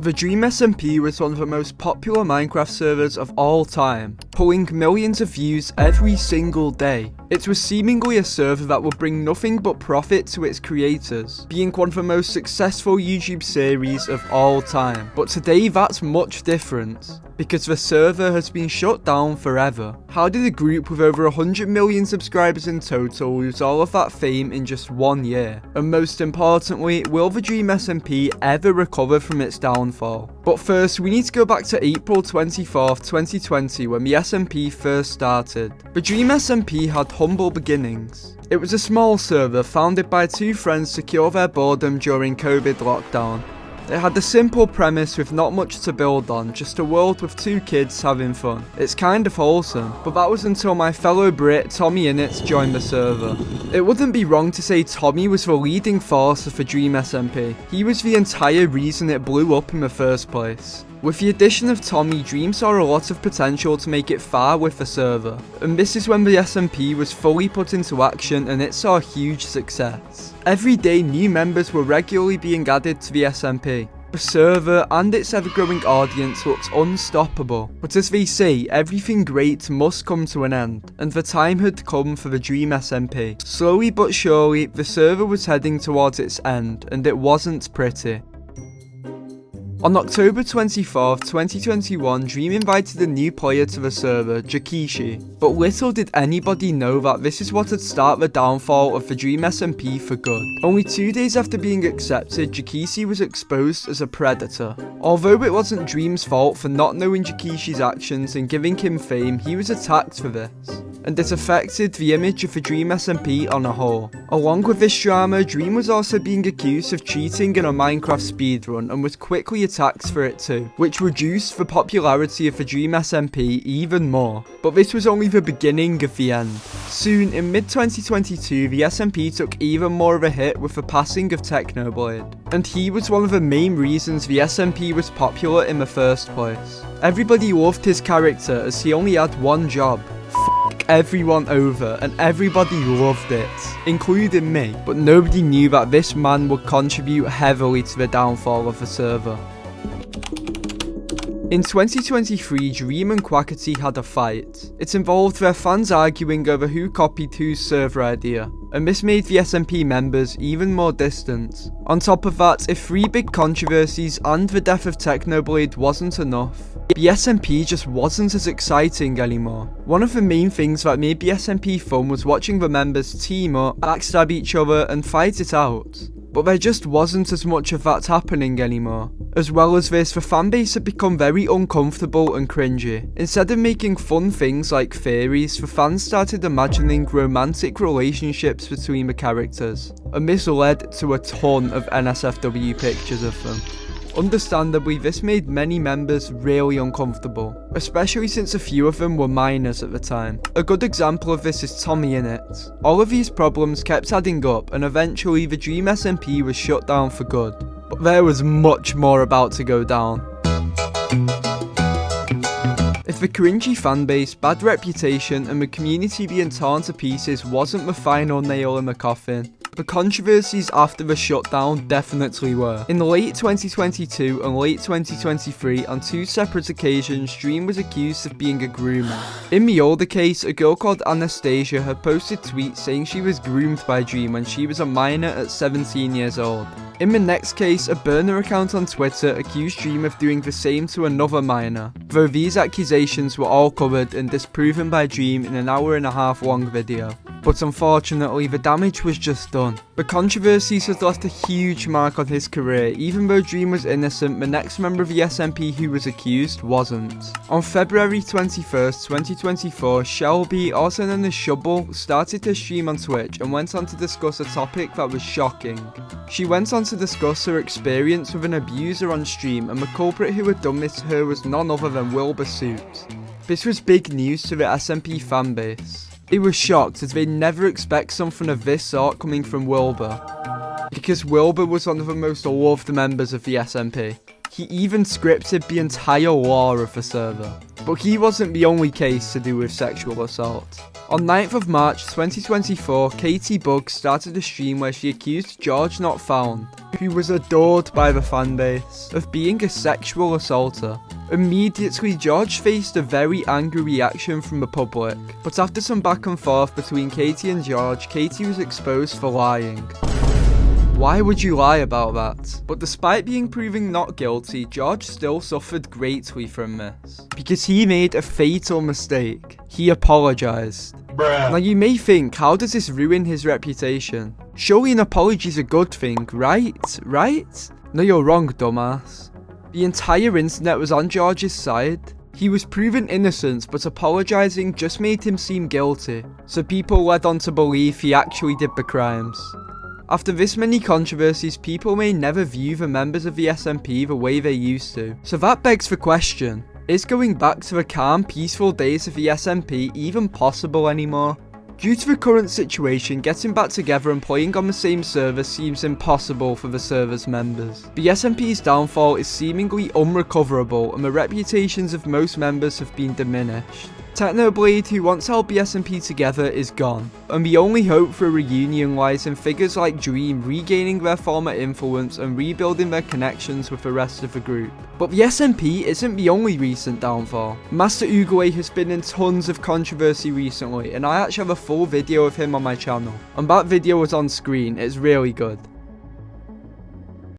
The Dream SMP was one of the most popular Minecraft servers of all time, pulling millions of views every single day. It was seemingly a server that would bring nothing but profit to its creators, being one of the most successful YouTube series of all time. But today that's much different, because the server has been shut down forever. How did a group with over 100 million subscribers in total lose all of that fame in just 1 year? And most importantly, will the Dream SMP ever recover from its downfall? But first, we need to go back to April 24th, 2020 when the SMP first started. The Dream SMP had humble beginnings. It was a small server founded by two friends to cure their boredom during COVID lockdown. It had a simple premise with not much to build on, just a world with two kids having fun. It's kind of wholesome, but that was until my fellow Brit Tommy Innit joined the server. It wouldn't be wrong to say Tommy was the leading force of the Dream SMP. He was the entire reason it blew up in the first place. With the addition of Tommy, Dream saw a lot of potential to make it far with the server, and this is when the SMP was fully put into action and it saw huge success. Every day new members were regularly being added to the SMP. The server and its ever-growing audience looked unstoppable, but as they say, everything great must come to an end, and the time had come for the Dream SMP. Slowly but surely, the server was heading towards its end, and it wasn't pretty. On October 24th, 2021, Dream invited a new player to the server, Jakishi, but little did anybody know that this is what would start the downfall of the Dream SMP for good. Only 2 days after being accepted, Jakishi was exposed as a predator. Although it wasn't Dream's fault for not knowing Jakishi's actions and giving him fame, he was attacked for this, and it affected the image of the Dream SMP on a whole. Along with this drama, Dream was also being accused of cheating in a Minecraft speedrun and was quickly attacked for it too, which reduced the popularity of the Dream SMP even more. But this was only the beginning of the end. Soon, in mid-2022, the SMP took even more of a hit with the passing of Technoblade, and he was one of the main reasons the SMP was popular in the first place. Everybody loved his character as he only had one job: everyone over, and everybody loved it, including me, but nobody knew that this man would contribute heavily to the downfall of the server. In 2023, Dream and Quackity had a fight. It involved their fans arguing over who copied whose server idea, and this made the SMP members even more distant. On top of that, if 3 big controversies and the death of Technoblade wasn't enough, the SMP just wasn't as exciting anymore. One of the main things that made the SMP fun was watching the members team up, backstab each other and fight it out. But there just wasn't as much of that happening anymore. As well as this, the fanbase had become very uncomfortable and cringy. Instead of making fun things like theories, the fans started imagining romantic relationships between the characters, and this led to a ton of NSFW pictures of them. Understandably, this made many members really uncomfortable, especially since a few of them were minors at the time. A good example of this is Tommy Innit. All of these problems kept adding up, and eventually the Dream SMP was shut down for good. But there was much more about to go down. If the cringy fanbase, bad reputation, and the community being torn to pieces wasn't the final nail in the coffin, the controversies after the shutdown definitely were. In late 2022 and late 2023, on 2 separate occasions, Dream was accused of being a groomer. In the older case, a girl called Anastasia had posted tweets saying she was groomed by Dream when she was a minor at 17 years old. In the next case, a burner account on Twitter accused Dream of doing the same to another minor, though these accusations were all covered and disproven by Dream in an 1.5-hour long video. But unfortunately, the damage was just done. The controversies had left a huge mark on his career. Even though Dream was innocent, the next member of the SMP who was accused wasn't. On February 21st, 2024, Shelby, also known as Shubble, started to stream on Twitch and went on to discuss a topic that was shocking. She went on to discuss her experience with an abuser on stream, and the culprit who had done this to her was none other than Wilbur Suit. This was big news to the SMP fanbase. They were shocked as they'd never expect something of this sort coming from Wilbur, because Wilbur was one of the most loved members of the SMP. He even scripted the entire lore of the server. But he wasn't the only case to do with sexual assault. On 9th of March 2024, Katie Bugg started a stream where she accused George Not Found, who was adored by the fanbase, of being a sexual assaulter. Immediately, George faced a very angry reaction from the public, but after some back and forth between Katie and George, Katie was exposed for lying. Why would you lie about that? But despite being proven not guilty, George still suffered greatly from this, because he made a fatal mistake. He apologized. Now you may think, how does this ruin his reputation? Surely an apology is a good thing, right? Right? No, you're wrong, dumbass. The entire internet was on George's side. He was proven innocent, but apologizing just made him seem guilty, so people led on to believe he actually did the crimes. After this many controversies, people may never view the members of the SMP the way they used to. So that begs the question, is going back to the calm, peaceful days of the SMP even possible anymore? Due to the current situation, getting back together and playing on the same server seems impossible for the server's members. The SMP's downfall is seemingly unrecoverable, and the reputations of most members have been diminished. Technoblade, who once held the SMP together, is gone, and the only hope for a reunion lies in figures like Dream regaining their former influence and rebuilding their connections with the rest of the group. But the SMP isn't the only recent downfall. Master Oogway has been in tons of controversy recently, and I actually have a full video of him on my channel, and that video is on screen. It's really good.